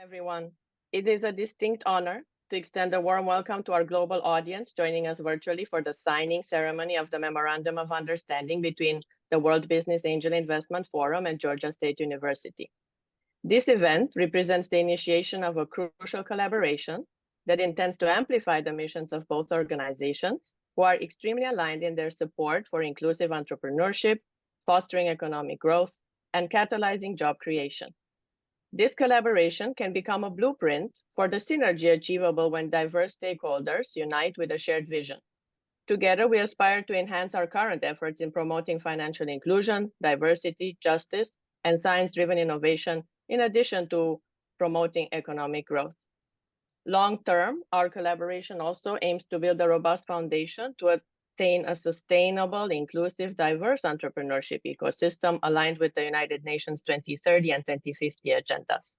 Everyone. It is a distinct honor to extend a warm welcome to our global audience joining us virtually for the signing ceremony of the Memorandum of Understanding between the World Business Angel Investment Forum and Georgia State University. This event represents the initiation of a crucial collaboration that intends to amplify the missions of both organizations, who are extremely aligned in their support for inclusive entrepreneurship, fostering economic growth, and catalyzing job creation. This collaboration can become a blueprint for the synergy achievable when diverse stakeholders unite with a shared vision. Together, we aspire to enhance our current efforts in promoting financial inclusion, diversity, justice, and science-driven innovation, in addition to promoting economic growth. Long-term, our collaboration also aims to build a robust foundation to attain a sustainable, inclusive, diverse entrepreneurship ecosystem aligned with the United Nations 2030 and 2050 agendas.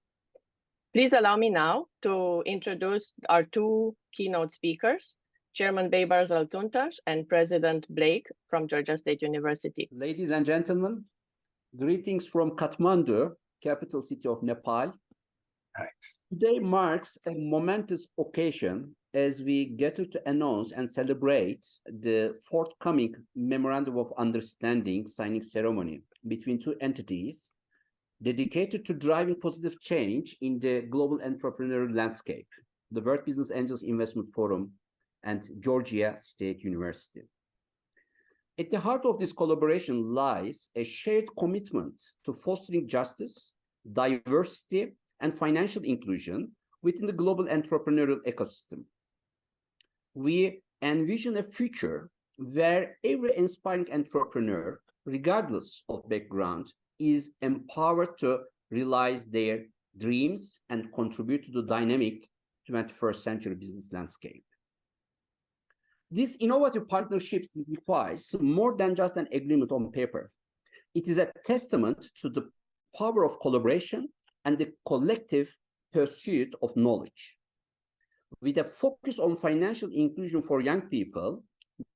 Please allow me now to introduce our two keynote speakers, Chairman Baybars Altuntaş and President Blake from Georgia State University. Ladies and gentlemen, greetings from Kathmandu, capital city of Nepal. Thanks. Today marks a momentous occasion as we gather to announce and celebrate the forthcoming Memorandum of Understanding signing ceremony between two entities dedicated to driving positive change in the global entrepreneurial landscape, the World Business Angels Investment Forum and Georgia State University. At the heart of this collaboration lies a shared commitment to fostering justice, diversity, and financial inclusion within the global entrepreneurial ecosystem. We envision a future where every inspiring entrepreneur, regardless of background, is empowered to realize their dreams and contribute to the dynamic 21st century business landscape. This innovative partnership signifies more than just an agreement on paper. It is a testament to the power of collaboration and the collective pursuit of knowledge. With a focus on financial inclusion for young people,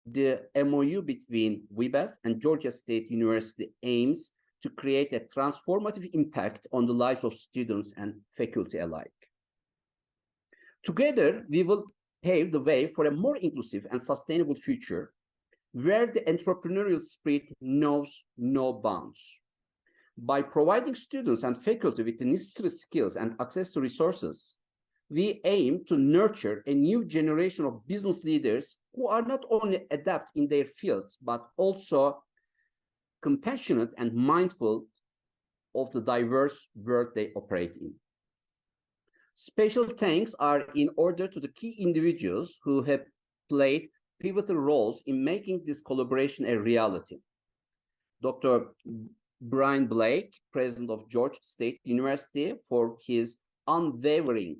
the MOU between WBAF and Georgia State University aims to create a transformative impact on the lives of students and faculty alike. Together, we will pave the way for a more inclusive and sustainable future where the entrepreneurial spirit knows no bounds. By providing students and faculty with the necessary skills and access to resources, we aim to nurture a new generation of business leaders who are not only adept in their fields, but also compassionate and mindful of the diverse world they operate in. Special thanks are in order to the key individuals who have played pivotal roles in making this collaboration a reality. Dr. Brian Blake, president of Georgia State University, for his unwavering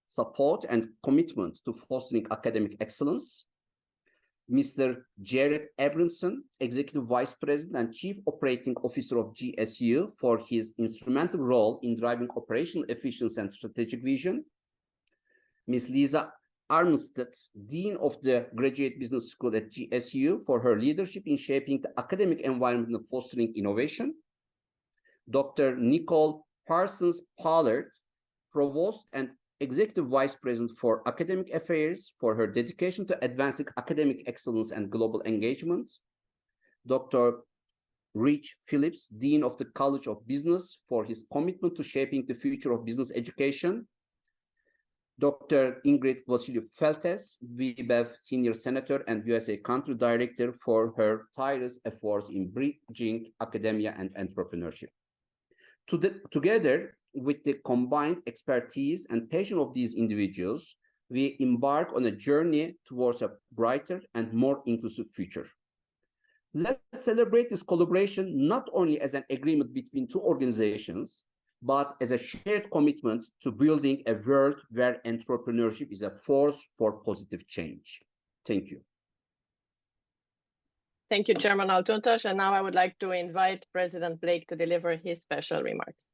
support and commitment to fostering academic excellence. Mr. Jared Abramson, executive vice president and chief operating officer of GSU, for his instrumental role in driving operational efficiency and strategic vision. Ms. Lisa Armstead, dean of the Graduate Business School at GSU, for her leadership in shaping the academic environment and fostering innovation. Dr. Nicole Parsons-Pollard, provost and executive vice president for academic affairs, for her dedication to advancing academic excellence and global engagement. Dr. Rich Phillips, dean of the College of Business, for his commitment to shaping the future of business education. Dr. Ingrid Vassiliou-Feltes, WBAF senior senator and USA country director, for her tireless efforts in bridging academia and entrepreneurship. Together with the combined expertise and passion of these individuals, we embark on a journey towards a brighter and more inclusive future. Let's celebrate this collaboration not only as an agreement between two organizations, but as a shared commitment to building a world where entrepreneurship is a force for positive change. Thank you. Thank you, Chairman Altuntaş. And now I would like to invite President Blake to deliver his special remarks.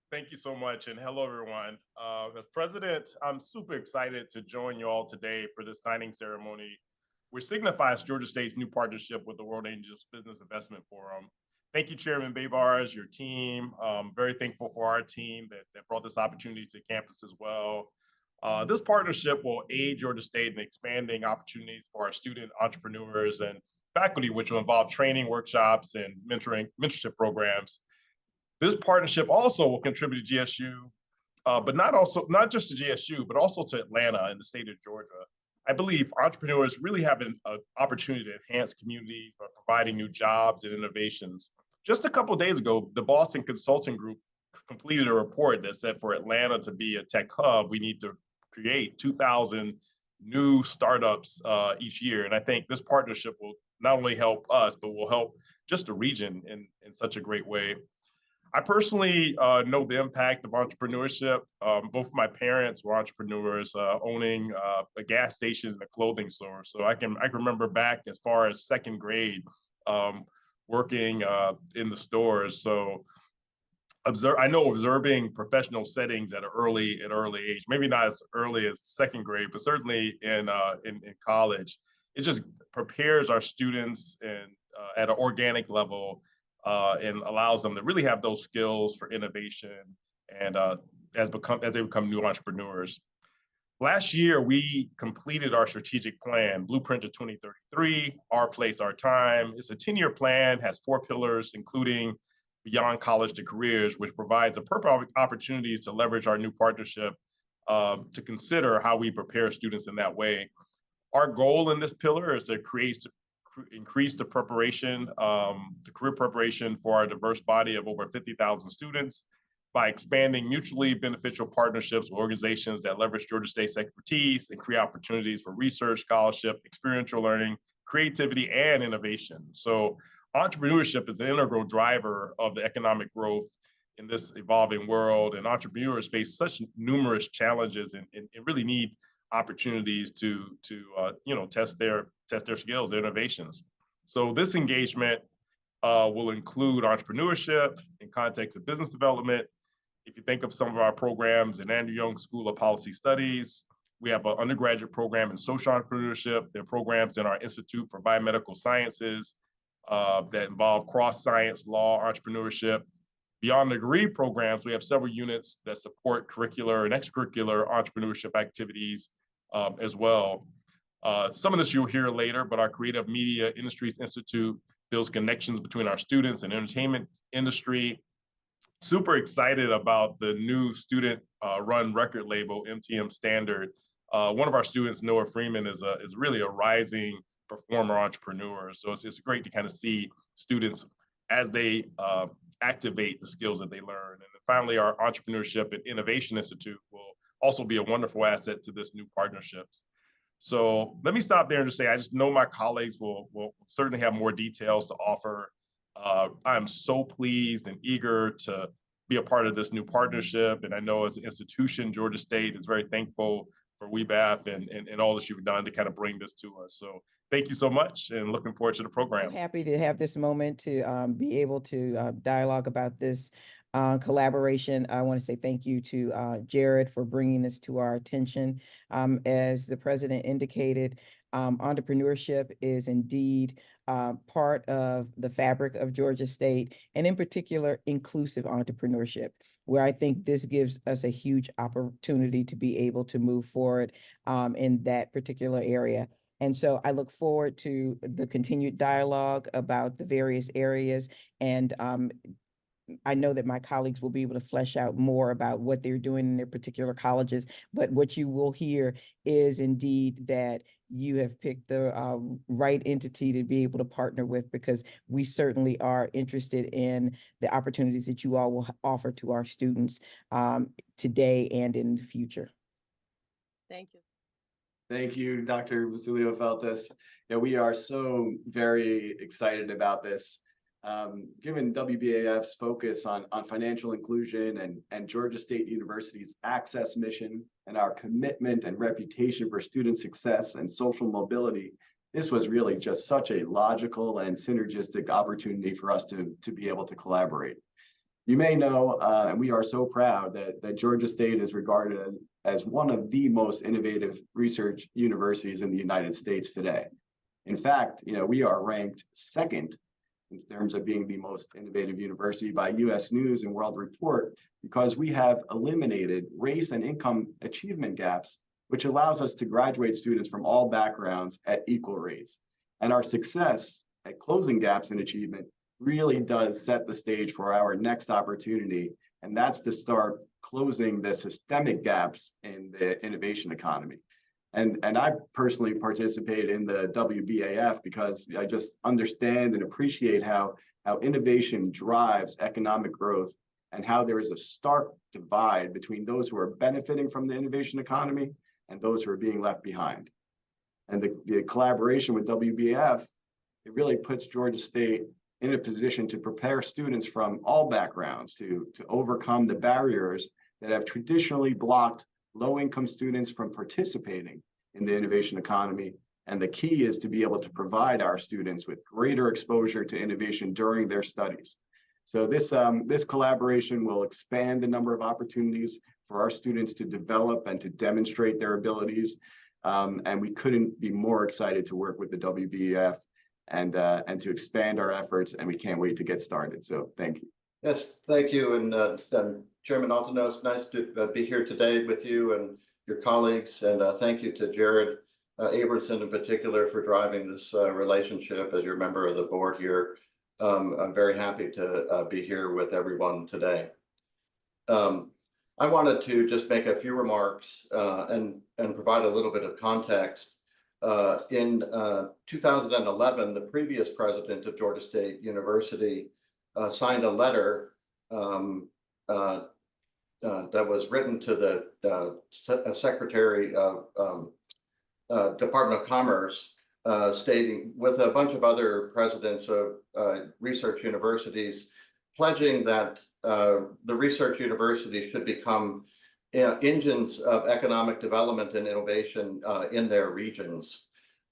Thank you so much, and hello, everyone. As president, I'm super excited to join you all today for this signing ceremony, which signifies Georgia State's new partnership with the World Angels Business Investment Forum. thank you, Chairman Baybars, your team. Very thankful for our team that brought this opportunity to campus as well. This partnership will aid Georgia State in expanding opportunities for our student entrepreneurs and faculty, which will involve training, workshops, and mentorship programs. This partnership also will contribute to GSU, but not just to GSU, but also to Atlanta and the state of Georgia. I believe entrepreneurs really have an opportunity to enhance communities by providing new jobs and innovations. Just a couple of days ago, the Boston Consulting Group completed a report that said for Atlanta to be a tech hub, we need to create 2,000 new startups each year. And I think this partnership will not only help us, but will help just the region in such a great way. I personally know the impact of entrepreneurship. Both my parents were entrepreneurs, owning a gas station and a clothing store. So I can remember back as far as second grade, working in the stores. So observing professional settings at an early age, maybe not as early as second grade, but certainly in college, it just prepares our students and at an organic level. And allows them to really have those skills for innovation and as they become new entrepreneurs. Last year, we completed our strategic plan, Blueprint to 2033, Our Place, Our Time. It's a 10-year plan, has 4 pillars, including Beyond College to Careers, which provides a perfect opportunities to leverage our new partnership to consider how we prepare students in that way. Our goal in this pillar is to increase the preparation, the career preparation for our diverse body of over 50,000 students by expanding mutually beneficial partnerships with organizations that leverage Georgia State's expertise and create opportunities for research, scholarship, experiential learning, creativity, and innovation. So entrepreneurship is an integral driver of the economic growth in this evolving world, and entrepreneurs face such numerous challenges and really need opportunities to test their skills, their innovations. So this engagement will include entrepreneurship in context of business development. If you think of some of our programs in Andrew Young School of Policy Studies, we have an undergraduate program in social entrepreneurship. There are programs in our Institute for Biomedical Sciences that involve cross-science, law, entrepreneurship. Beyond degree programs, we have several units that support curricular and extracurricular entrepreneurship activities as well. Some of this you'll hear later, but our Creative Media Industries Institute builds connections between our students and entertainment industry. Super excited about the new student run record label, MTM Standard. One of our students, Noah Freeman, is really a rising performer entrepreneur. So it's great to kind of see students as they activate the skills that they learn. And then finally, our Entrepreneurship and Innovation Institute will also be a wonderful asset to this new partnerships. So let me stop there and just say, I just know my colleagues will certainly have more details to offer. I'm so pleased and eager to be a part of this new partnership. And I know as an institution, Georgia State is very thankful for WBAF and all that you've done to kind of bring this to us. So thank you so much and looking forward to the program. So happy to have this moment to be able to dialogue about this collaboration. I want to say thank you to Jared for bringing this to our attention. As the president indicated, entrepreneurship is indeed part of the fabric of Georgia State, and in particular, inclusive entrepreneurship, where I think this gives us a huge opportunity to be able to move forward in that particular area. And so I look forward to the continued dialogue about the various areas, and I know that my colleagues will be able to flesh out more about what they're doing in their particular colleges, but what you will hear is indeed that you have picked the right entity to be able to partner with, because we certainly are interested in the opportunities that you all will offer to our students today and in the future. Thank you. Thank you, Dr. Vasilio-Feltes. We are so very excited about this. Given WBAF's focus on financial inclusion and Georgia State University's access mission and our commitment and reputation for student success and social mobility, this was really just such a logical and synergistic opportunity for us to be able to collaborate. You may know, and we are so proud that Georgia State is regarded as one of the most innovative research universities in the United States today. In fact, we are ranked second in terms of being the most innovative university by US News and World Report, because we have eliminated race and income achievement gaps, which allows us to graduate students from all backgrounds at equal rates. And our success at closing gaps in achievement really does set the stage for our next opportunity, and that's to start closing the systemic gaps in the innovation economy. And I personally participate in the WBAF because I just understand and appreciate how innovation drives economic growth and how there is a stark divide between those who are benefiting from the innovation economy and those who are being left behind. And the collaboration with WBAF, it really puts Georgia State in a position to prepare students from all backgrounds to overcome the barriers that have traditionally blocked low-income students from participating in the innovation economy. And the key is to be able to provide our students with greater exposure to innovation during their studies. So this collaboration will expand the number of opportunities for our students to develop and to demonstrate their abilities. And we couldn't be more excited to work with the WBAF and to expand our efforts, and we can't wait to get started. So thank you. Yes, thank you. And Chairman Altano, it's nice to be here today with you and your colleagues. And thank you to Jared Abramson in particular for driving this relationship as you're a member of the board here. I'm very happy to be here with everyone today. I wanted to just make a few remarks and provide a little bit of context. In 2011, the previous president of Georgia State University signed a letter that was written to the Secretary of Department of Commerce, stating, with a bunch of other presidents of research universities, pledging that the research universities should become engines of economic development and innovation in their regions.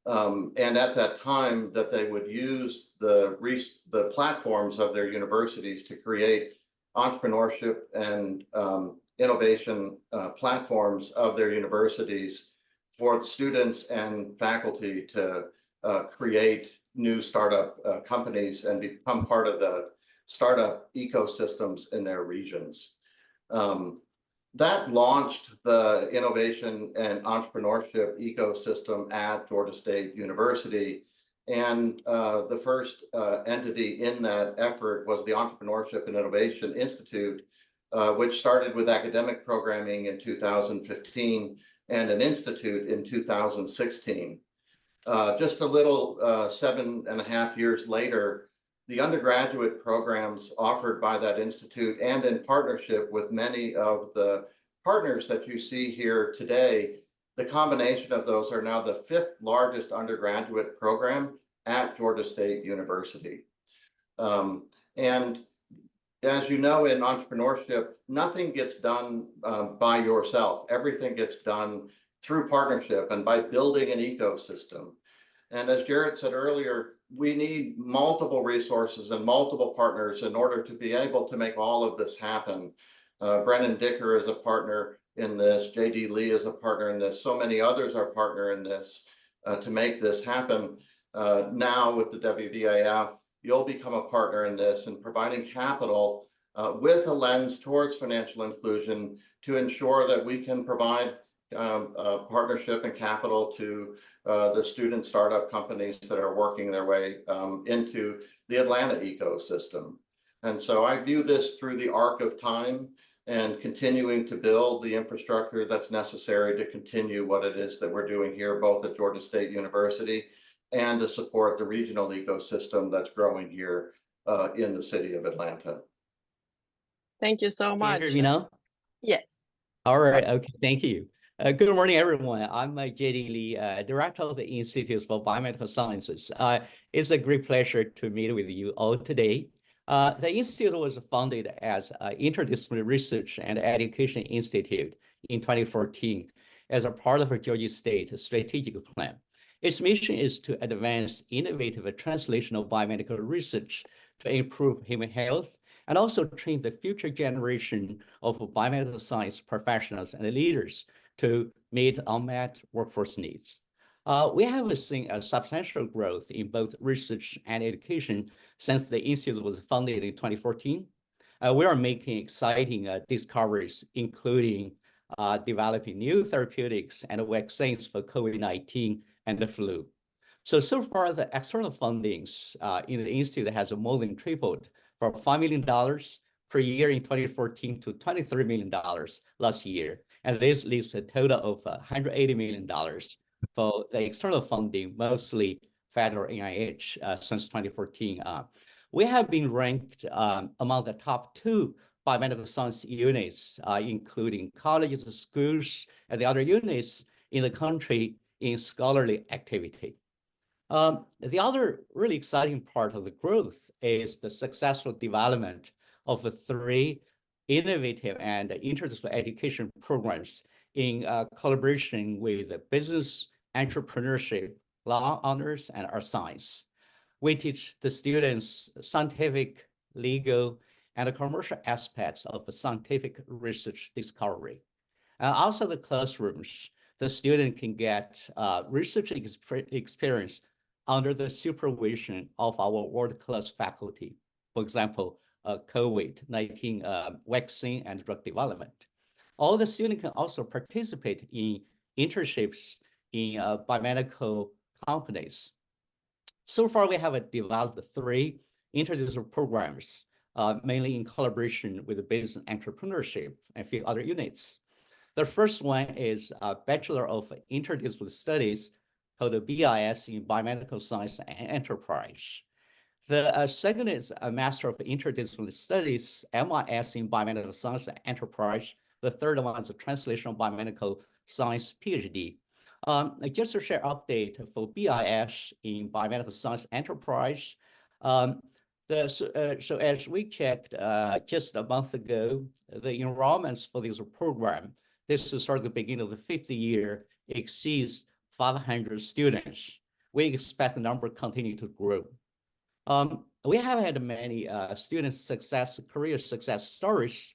And at that time, that they would use the platforms of their universities to create entrepreneurship and innovation platforms of their universities for students and faculty to create new startup companies and become part of the startup ecosystems in their regions. That launched the innovation and entrepreneurship ecosystem at Georgia State University. And the first entity in that effort was the Entrepreneurship and Innovation Institute, which started with academic programming in 2015 and an institute in 2016. Just a little 7.5 years later, the undergraduate programs offered by that institute and in partnership with many of the partners that you see here today, the combination of those are now the 5th largest undergraduate program at Georgia State University. And as you know, in entrepreneurship, nothing gets done by yourself. Everything gets done through partnership and by building an ecosystem. And as Jared said earlier, we need multiple resources and multiple partners in order to be able to make all of this happen. Brennan Dicker is a partner in this, JD Lee is a partner in this, so many others are partner in this to make this happen. Now with the WBAF, you'll become a partner in this and providing capital with a lens towards financial inclusion to ensure that we can provide partnership and capital to the student startup companies that are working their way into the Atlanta ecosystem. And so I view this through the arc of time and continuing to build the infrastructure that's necessary to continue what it is that we're doing here, both at Georgia State University and to support the regional ecosystem that's growing here in the city of Atlanta. Thank you so much. Can you hear me now? Yes. All right. Okay. Thank you. Good morning, everyone. I'm JD Lee, Director of the Institute for Biomedical Sciences. It's a great pleasure to meet with you all today. The Institute was founded as an Interdisciplinary Research and Education Institute in 2014 as a part of the Georgia State Strategic Plan. Its mission is to advance innovative translational biomedical research to improve human health and also train the future generation of biomedical science professionals and leaders to meet unmet workforce needs. We have seen a substantial growth in both research and education since the institute was founded in 2014. We are making exciting discoveries, including developing new therapeutics and vaccines for COVID-19 and the flu. So far, the external fundings in the institute has more than tripled from $5 million per year in 2014 to $23 million last year. And this leads to a total of $180 million for the external funding, mostly federal NIH since 2014. We have been ranked among the top 2 biomedical science units, including colleges, schools, and the other units in the country in scholarly activity. The other really exciting part of the growth is the successful development of 3 innovative and interdisciplinary education programs in collaboration with business, entrepreneurship, law, honors, and art science. We teach the students scientific, legal, and commercial aspects of scientific research discovery. Also the classrooms, the student can get research experience under the supervision of our world-class faculty. For example, COVID-19 vaccine and drug development. All the students can also participate in internships in biomedical companies. So far, we have developed 3 interdisciplinary programs, mainly in collaboration with the business entrepreneurship and a few other units. The first one is a Bachelor of Interdisciplinary Studies called the BIS in Biomedical Science and Enterprise. The second is a Master of Interdisciplinary Studies, MIS in Biomedical Science and Enterprise. The third one is a Translational Biomedical Science PhD. Just to share update for BIS in Biomedical Science Enterprise, so as we checked just a month ago, the enrollments for this program, this is sort of the beginning of the 5th year, exceeds 500 students. We expect the number continue to grow. We have had many student success, career success stories.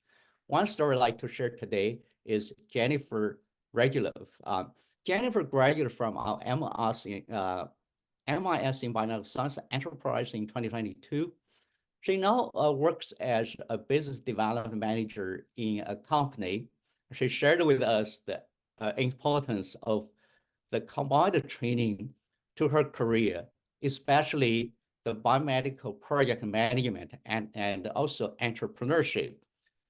One story I'd like to share today is Jennifer Regulov. Jennifer graduated from our MIS in Biomedical Science Enterprise in 2022. She now works as a business development manager in a company. She shared with us the importance of the combined training to her career, especially the biomedical project management and also entrepreneurship,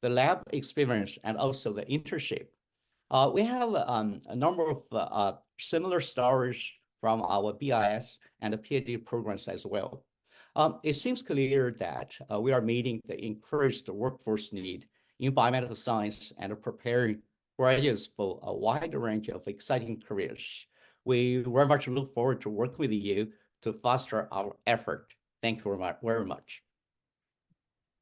the lab experience, and also the internship. We have a number of similar stories from our BIS and the PhD programs as well. It seems clear that we are meeting the increased workforce need in biomedical science and preparing graduates for a wide range of exciting careers. We very much look forward to working with you to foster our effort. Thank you very much.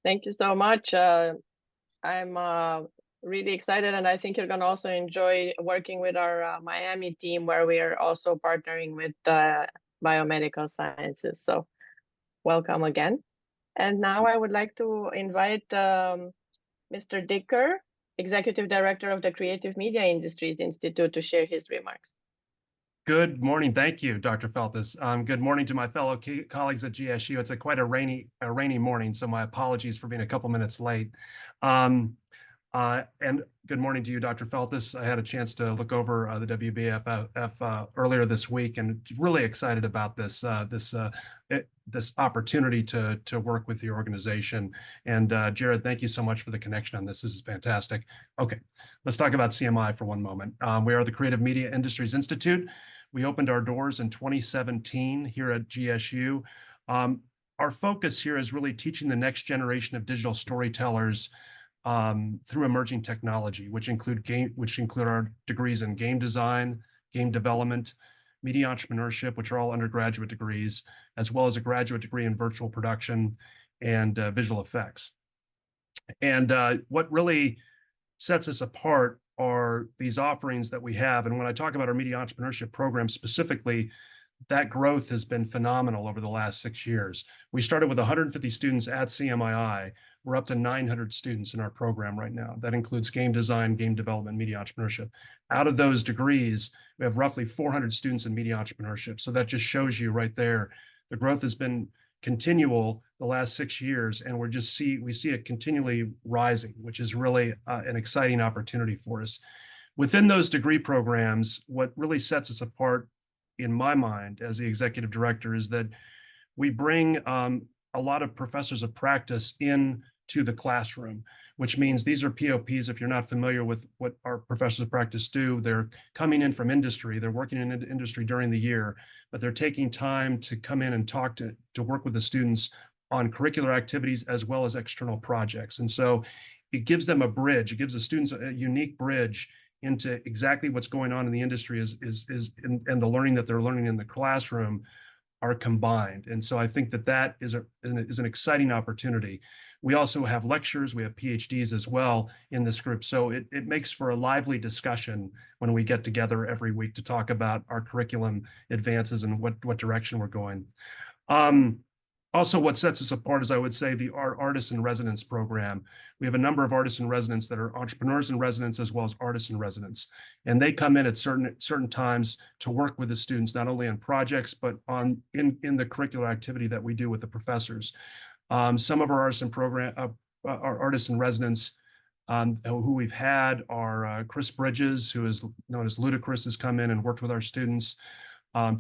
Thank you so much. I'm really excited, and I think you're going to also enjoy working with our Miami team, where we are also partnering with biomedical sciences. So welcome again. And now I would like to invite Mr. Dicker, Executive Director of the Creative Media Industries Institute, to share his remarks. Good morning. Thank you, Dr. Feltus. Good morning to my fellow colleagues at GSU. It's quite a rainy morning, so my apologies for being a couple minutes late. And good morning to you, Dr. Feltus. I had a chance to look over the WBAF earlier this week, and really excited about this opportunity to work with the organization. And Jared, thank you so much for the connection on this. This is fantastic. Okay, let's talk about CMI for one moment. We are the Creative Media Industries Institute. We opened our doors in 2017 here at GSU. Our focus here is really teaching the next generation of digital storytellers through emerging technology, which include our degrees in game design, game development, media entrepreneurship, which are all undergraduate degrees, as well as a graduate degree in virtual production and visual effects. And what really sets us apart are these offerings that we have. And when I talk about our media entrepreneurship program specifically, that growth has been phenomenal over the last 6 years. We started with 150 students at CMII. We're up to 900 students in our program right now. That includes game design, game development, media entrepreneurship. Out of those degrees, we have roughly 400 students in media entrepreneurship. So that just shows you right there, the growth has been continual the last 6 years, and we see it continually rising, which is really an exciting opportunity for us. Within those degree programs, what really sets us apart in my mind as the executive director is that we bring a lot of professors of practice into the classroom, which means these are POPs. If you're not familiar with what our professors of practice do, they're coming in from industry. They're working in industry during the year, but they're taking time to come in and talk to work with the students on curricular activities as well as external projects. And so it gives them a bridge. It gives the students a unique bridge into exactly what's going on in the industry and the learning that they're learning in the classroom are combined. And so I think that is an exciting opportunity. We also have lectures, we have PhDs as well in this group. So it makes for a lively discussion when we get together every week to talk about our curriculum advances and what direction we're going. Also, what sets us apart is, I would say, our Artists in Residence program. We have a number of artists in residence that are entrepreneurs in residence as well as artists in residence. And they come in at certain times to work with the students, not only on projects, but in the curricular activity that we do with the professors. Some of our artists in residence who we've had are Chris Bridges, who is known as Ludacris, has come in and worked with our students.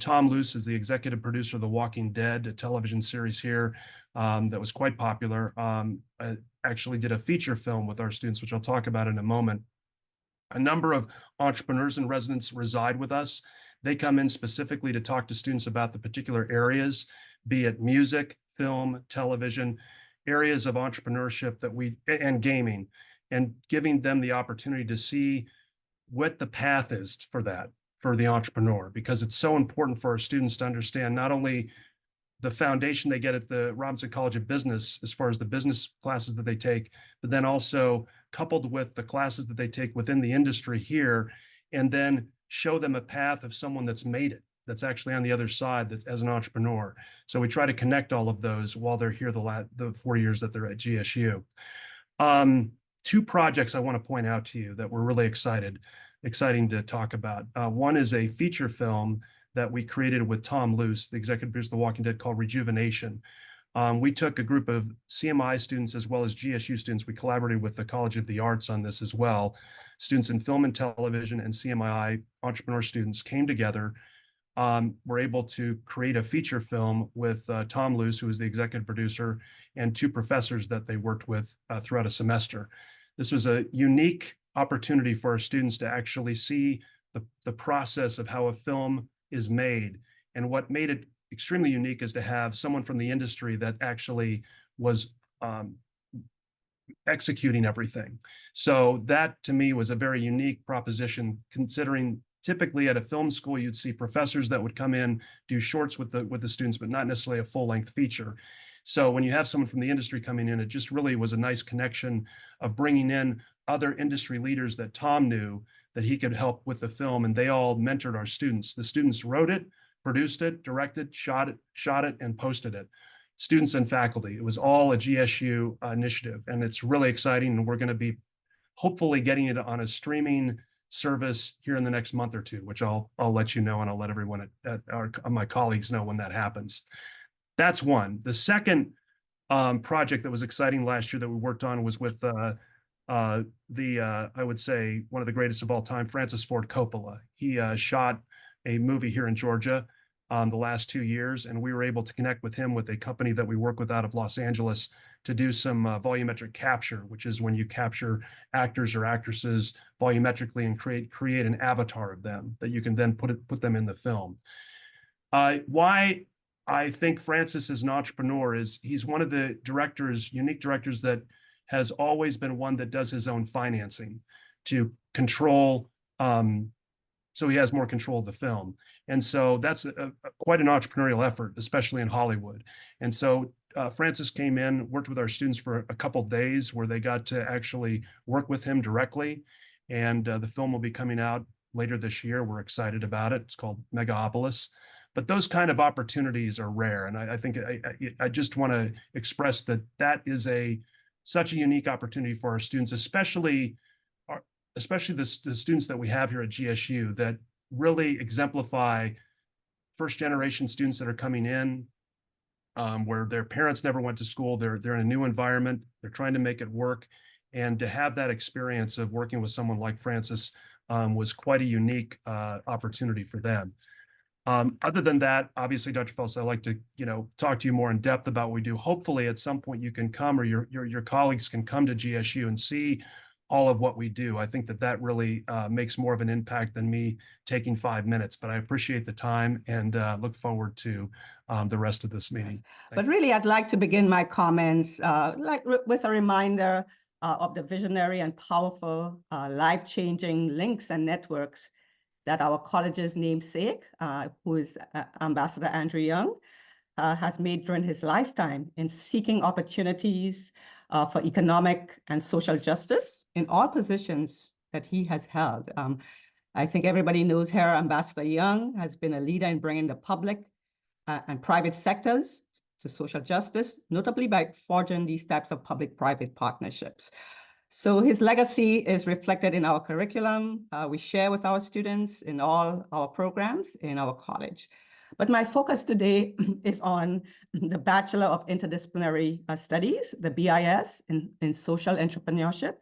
Tom Luce is the executive producer of The Walking Dead, a television series here that was quite popular. Actually did a feature film with our students, which I'll talk about in a moment. A number of entrepreneurs in residence reside with us. They come in specifically to talk to students about the particular areas, be it music, film, television, areas of entrepreneurship and gaming, and giving them the opportunity to see what the path is for that, for the entrepreneur, because it's so important for our students to understand not only the foundation they get at the Robinson College of Business as far as the business classes that they take, but then also coupled with the classes that they take within the industry here, and then show them a path of someone that's made it, that's actually on the other side that, as an entrepreneur. So we try to connect all of those while they're here the 4 years that they're at GSU. Two projects I want to point out to you that we're really exciting to talk about. One is a feature film that we created with Tom Luce, the executive producer of The Walking Dead, called Rejuvenation. We took a group of CMI students as well as GSU students. We collaborated with the College of the Arts on this as well. Students in film and television and CMI entrepreneur students came together, were able to create a feature film with Tom Luce, who is the executive producer, and two professors that they worked with throughout a semester. This was a unique opportunity for our students to actually see the process of how a film is made. And what made it extremely unique is to have someone from the industry that actually was executing everything. So that to me was a very unique proposition, considering typically at a film school, you'd see professors that would come in, do shorts with the students, but not necessarily a full-length feature. So when you have someone from the industry coming in, it just really was a nice connection of bringing in other industry leaders that Tom knew that he could help with the film, and they all mentored our students. The students wrote it, produced it, directed, shot it, and posted it. Students and faculty. It was all a GSU initiative, and it's really exciting, and we're going to be hopefully getting it on a streaming service here in the next month or two, which I'll let you know, and I'll let everyone my colleagues know when that happens. That's one. The second project that was exciting last year that we worked on was with I would say one of the greatest of all time, Francis Ford Coppola. He shot a movie here in Georgia the last 2 years, and we were able to connect with him with a company that we work with out of Los Angeles to do some volumetric capture, which is when you capture actors or actresses volumetrically and create an avatar of them that you can then put them in the film. Why I think Francis is an entrepreneur is he's one of the unique directors that has always been one that does his own financing to control, so he has more control of the film. And so that's quite an entrepreneurial effort, especially in Hollywood. And so Francis came in, worked with our students for a couple of days where they got to actually work with him directly. And the film will be coming out later this year. We're excited about it. It's called Megapolis. but those kind of opportunities are rare. And I think I just want to express that that is such a unique opportunity for our students, especially the students that we have here at GSU, that really exemplify first generation students that are coming in, where their parents never went to school. They're in a new environment. They're trying to make it work. And to have that experience of working with someone like Francis was quite a unique opportunity for them. Other than that, obviously, Dr. Phelps, I'd like to, talk to you more in depth about what we do. Hopefully, at some point, you can come, or your colleagues can come to GSU and see all of what we do. I think that really makes more of an impact than me taking 5 minutes. But I appreciate the time and look forward to the rest of this meeting. But really, I'd like to begin my comments with a reminder of the visionary and powerful, life-changing links and networks that our college's namesake, who is Ambassador Andrew Young, has made during his lifetime in seeking opportunities for economic and social justice in all positions that he has held. I think everybody knows here Ambassador Young has been a leader in bringing the public and private sectors to social justice, notably by forging these types of public-private partnerships. So his legacy is reflected in our curriculum we share with our students in all our programs in our college. But my focus today is on the Bachelor of Interdisciplinary Studies, the BIS in Social Entrepreneurship,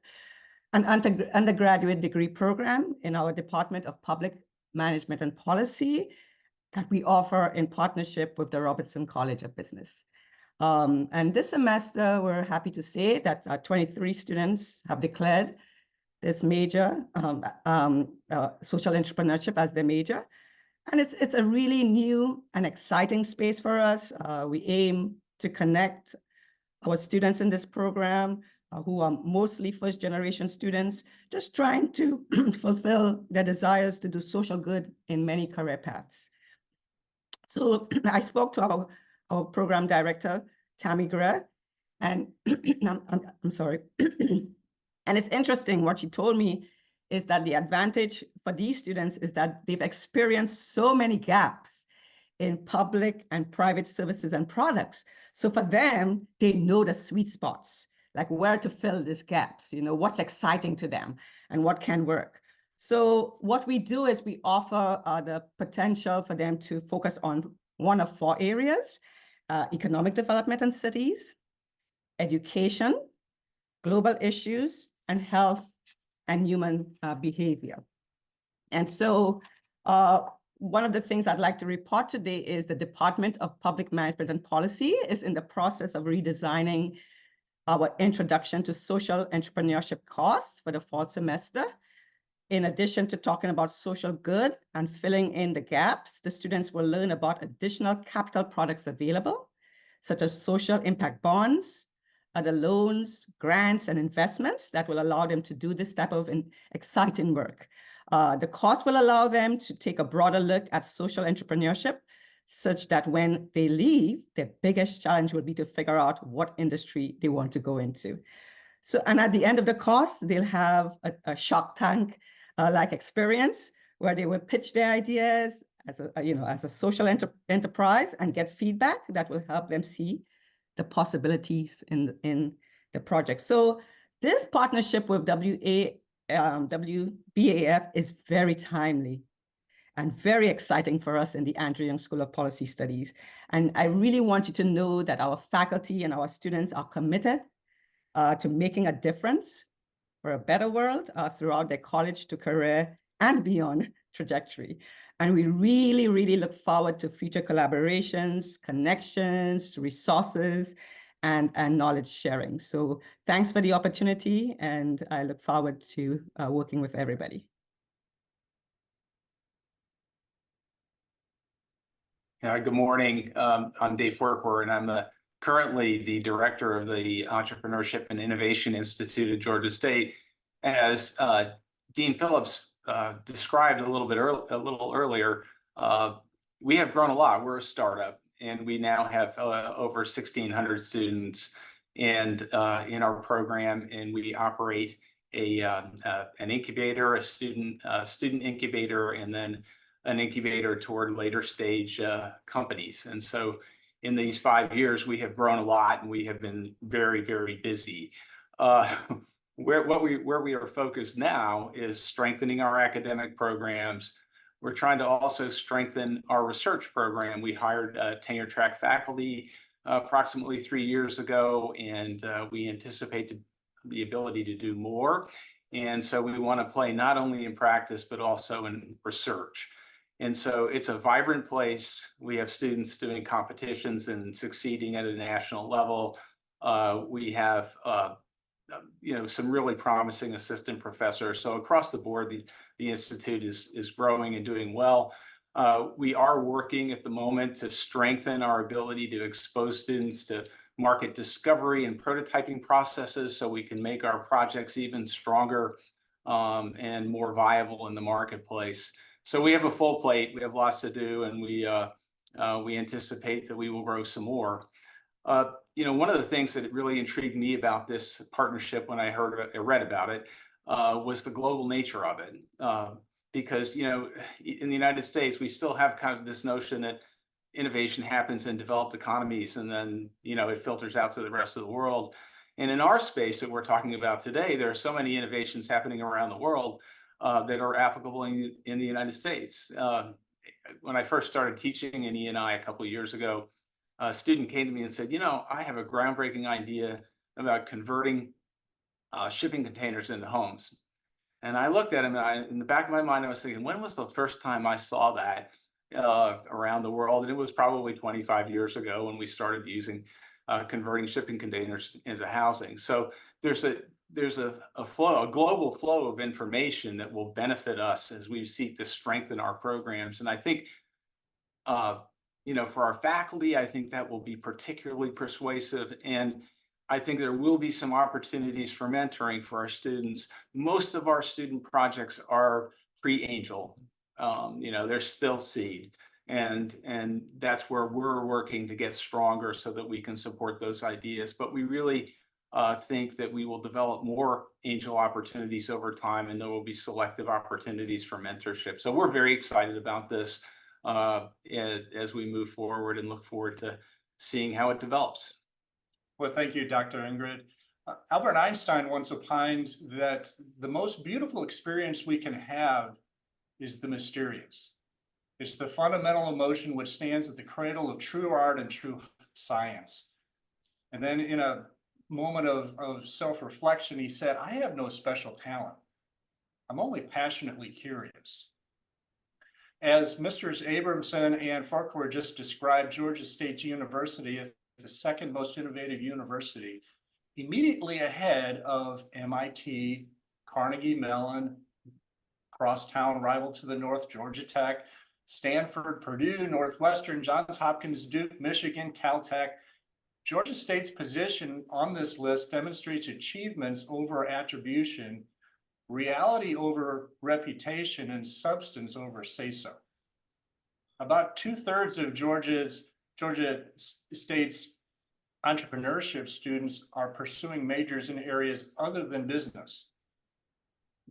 an undergraduate degree program in our Department of Public Management and Policy that we offer in partnership with the Robertson College of Business. And this semester, we're happy to say that 23 students have declared this major, social entrepreneurship as their major. And it's a really new and exciting space for us. We aim to connect our students in this program, who are mostly first-generation students, just trying to fulfill their desires to do social good in many career paths. So I spoke to our program director, Tammy Gray, and I'm sorry. And it's interesting, what she told me is that the advantage for these students is that they've experienced so many gaps in public and private services and products. So for them, they know the sweet spots, like where to fill these gaps, what's exciting to them and what can work. So what we do is we offer the potential for them to focus on one of 4 areas: economic development in cities, education, global issues, and health and human behavior. And so one of the things I'd like to report today is the Department of Public Management and Policy is in the process of redesigning our Introduction to Social Entrepreneurship course for the fall semester. In addition to talking about social good and filling in the gaps, the students will learn about additional capital products available, such as social impact bonds, other loans, grants, and investments that will allow them to do this type of exciting work. The course will allow them to take a broader look at social entrepreneurship, such that when they leave, their biggest challenge will be to figure out what industry they want to go into. So, and at the end of the course, they'll have a Shark Tank like experience where they will pitch their ideas as a social enterprise and get feedback that will help them see the possibilities in the project. So this partnership with WBAF is very timely and very exciting for us in the Andrew Young School of Policy Studies. And I really want you to know that our faculty and our students are committed to making a difference for a better world throughout their college to career and beyond trajectory. And we really, really look forward to future collaborations, connections, resources, and knowledge sharing. So thanks for the opportunity, and I look forward to working with everybody. Good morning. I'm Dave Forquer, and I'm currently the director of the Entrepreneurship and Innovation Institute at Georgia State. As Dean Phillips described a little earlier, we have grown a lot. We're a startup, and we now have over 1,600 students in our program, and we operate an incubator, a student incubator, and then an incubator toward later stage companies. And so in these 5 years, we have grown a lot and we have been very, very busy. Where we are focused now is strengthening our academic programs. We're trying to also strengthen our research program. We hired tenure track faculty approximately 3 years ago, and we anticipate the ability to do more. And so we want to play not only in practice, but also in research. And so it's a vibrant place. We have students doing competitions and succeeding at a national level. We have some really promising assistant professors. So across the board, the Institute is growing and doing well. We are working at the moment to strengthen our ability to expose students to market discovery and prototyping processes so we can make our projects even stronger and more viable in the marketplace. So we have a full plate, we have lots to do, and we anticipate that we will grow some more. One of the things that really intrigued me about this partnership when I read about it was the global nature of it. Because, in the United States, we still have kind of this notion that innovation happens in developed economies and then, it filters out to the rest of the world. And in our space that we're talking about today, there are so many innovations happening around the world that are applicable in the United States. When I first started teaching in E&I a couple of years ago, a student came to me and said, I have a groundbreaking idea about converting shipping containers into homes. And I looked at him, and in the back of my mind, I was thinking, when was the first time I saw that around the world? And it was probably 25 years ago when we started using converting shipping containers into housing. So there's a global flow of information that will benefit us as we seek to strengthen our programs. And I think, for our faculty, I think that will be particularly persuasive. And I think there will be some opportunities for mentoring for our students. Most of our student projects are pre-angel. They're still seed. And that's where we're working to get stronger so that we can support those ideas. But we really think that we will develop more angel opportunities over time, and there will be selective opportunities for mentorship. So we're very excited about this as we move forward and look forward to seeing how it develops. Well, thank you, Dr. Ingrid. Albert Einstein once opined that the most beautiful experience we can have is the mysterious. It's the fundamental emotion which stands at the cradle of true art and true science. And then in a moment of self-reflection, he said, I have no special talent. I'm only passionately curious. As Misters Abramson and Farquhar just described, Georgia State University is the second most innovative university, immediately ahead of MIT, Carnegie Mellon, crosstown rival to the north, Georgia Tech, Stanford, Purdue, Northwestern, Johns Hopkins, Duke, Michigan, Caltech. Georgia State's position on this list demonstrates achievements over attribution, reality over reputation, and substance over say-so. About 2/3 of Georgia State's entrepreneurship students are pursuing majors in areas other than business.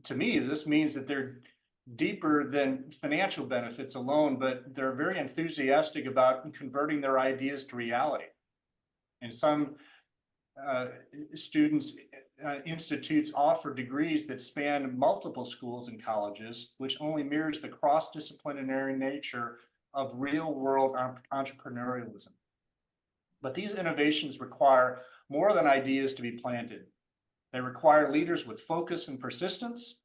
To me, this means that they're deeper than financial benefits alone, but they're very enthusiastic about converting their ideas to reality. And some institutes offer degrees that span multiple schools and colleges, which only mirrors the cross-disciplinary nature of real-world entrepreneurialism. But these innovations require more than ideas to be planted. They require leaders with focus and persistence,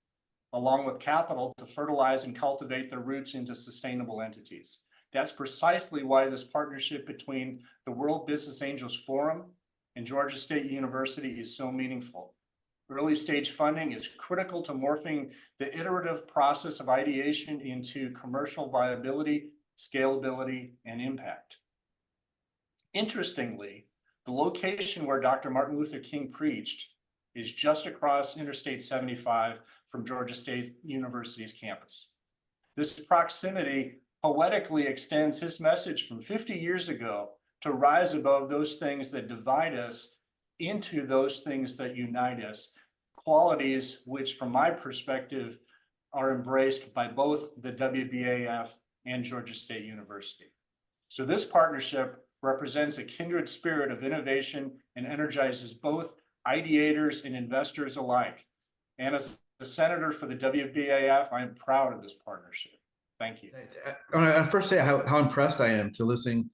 along with capital to fertilize and cultivate their roots into sustainable entities. That's precisely why this partnership between the World Business Angels Forum and Georgia State University is so meaningful. Early stage funding is critical to morphing the iterative process of ideation into commercial viability, scalability, and impact. Interestingly, the location where Dr. Martin Luther King preached is just across Interstate 75 from Georgia State University's campus. This proximity poetically extends his message from 50 years ago to rise above those things that divide us into those things that unite us, qualities which, from my perspective, are embraced by both the WBAF and Georgia State University. So this partnership represents a kindred spirit of innovation and energizes both ideators and investors alike. And as the senator for the WBAF, I am proud of this partnership. Thank you. I first say how impressed I am to listening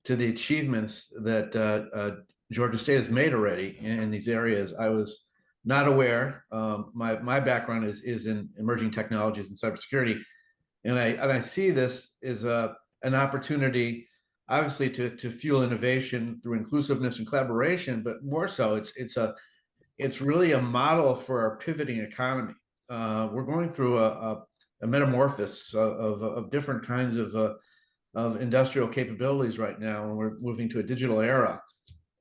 to the achievements that Georgia State has made already in these areas. I was not aware. My background is in emerging technologies and cybersecurity, and I see this as an opportunity, obviously, to fuel innovation through inclusiveness and collaboration, but more so, it's really a model for our pivoting economy. We're going through a metamorphosis of different kinds of industrial capabilities right now, and we're moving to a digital era.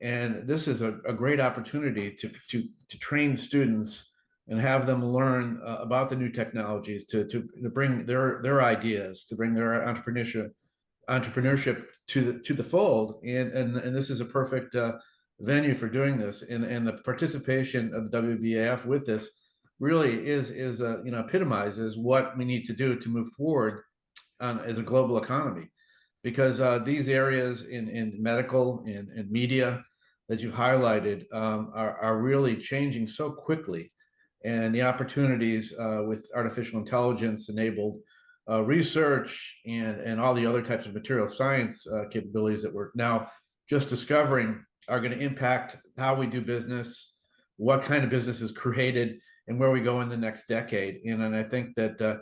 And this is a great opportunity to train students and have them learn about the new technologies, to bring their ideas, to bring their entrepreneurship to the fold. And this is a perfect venue for doing this. And the participation of the WBAF with this really is epitomizes what we need to do to move forward as a global economy, because these areas in medical and media that you've highlighted are really changing so quickly, and the opportunities with artificial intelligence enabled research and all the other types of material science capabilities that we're now just discovering are going to impact how we do business, what kind of business is created, and where we go in the next decade. And I think that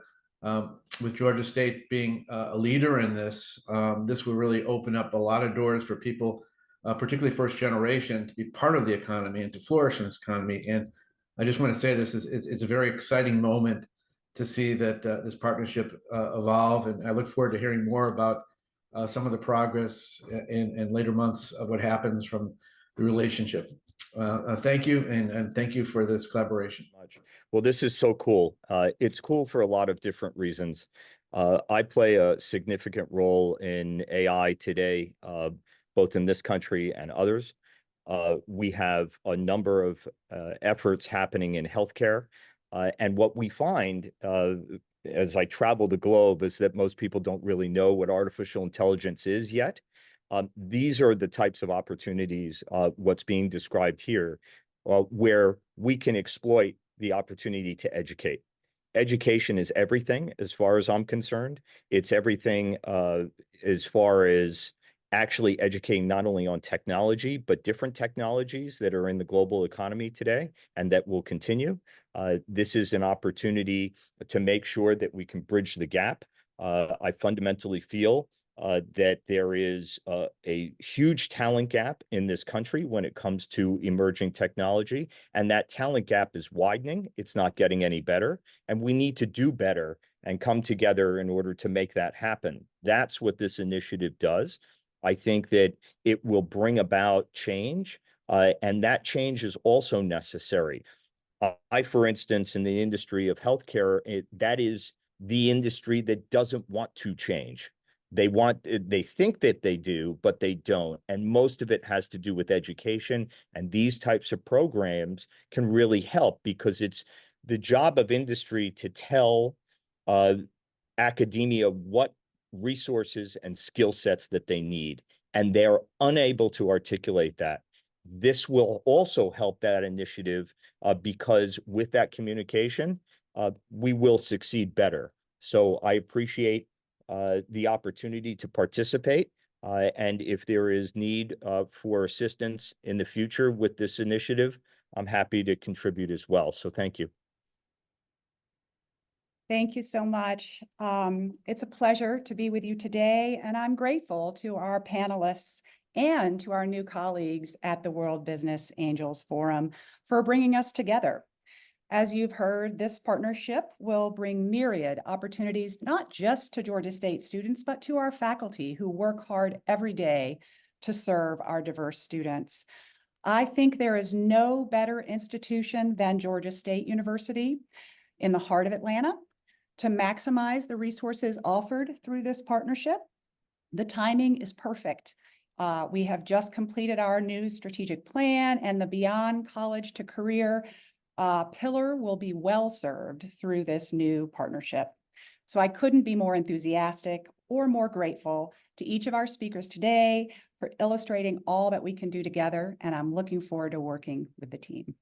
with Georgia State being a leader in this, this will really open up a lot of doors for people, particularly first generation, to be part of the economy and to flourish in this economy. And I just want to say it's a very exciting moment to see that this partnership evolve. And I look forward to hearing more about some of the progress in later months of what happens from the relationship. Thank you, and thank you for this collaboration. Well, this is so cool. It's cool for a lot of different reasons. I play a significant role in AI today, both in this country and others. We have a number of efforts happening in healthcare. And what we find as I travel the globe is that most people don't really know what artificial intelligence is yet. These are the types of opportunities, what's being described here, where we can exploit the opportunity to educate. Education is everything as far as I'm concerned. It's everything as far as actually educating not only on technology, but different technologies that are in the global economy today and that will continue. This is an opportunity to make sure that we can bridge the gap. I fundamentally feel that there is a huge talent gap in this country when it comes to emerging technology, and that talent gap is widening. It's not getting any better, and we need to do better and come together in order to make that happen. That's what this initiative does. I think that it will bring about change, and that change is also necessary. For instance, in the industry of healthcare, that is the industry that doesn't want to change. They think that they do, but they don't. And most of it has to do with education. And these types of programs can really help, because it's the job of industry to tell academia what resources and skill sets that they need. And they're unable to articulate that. This will also help that initiative because with that communication, we will succeed better. So I appreciate the opportunity to participate. And if there is need for assistance in the future with this initiative, I'm happy to contribute as well. So thank you. Thank you so much. It's a pleasure to be with you today, and I'm grateful to our panelists and to our new colleagues at the World Business Angels Forum for bringing us together. As you've heard, this partnership will bring myriad opportunities, not just to Georgia State students, but to our faculty who work hard every day to serve our diverse students. I think there is no better institution than Georgia State University in the heart of Atlanta to maximize the resources offered through this partnership. The timing is perfect. We have just completed our new strategic plan and the Beyond College to Career pillar will be well served through this new partnership. So I couldn't be more enthusiastic or more grateful to each of our speakers today for illustrating all that we can do together, and I'm looking forward to working with the team.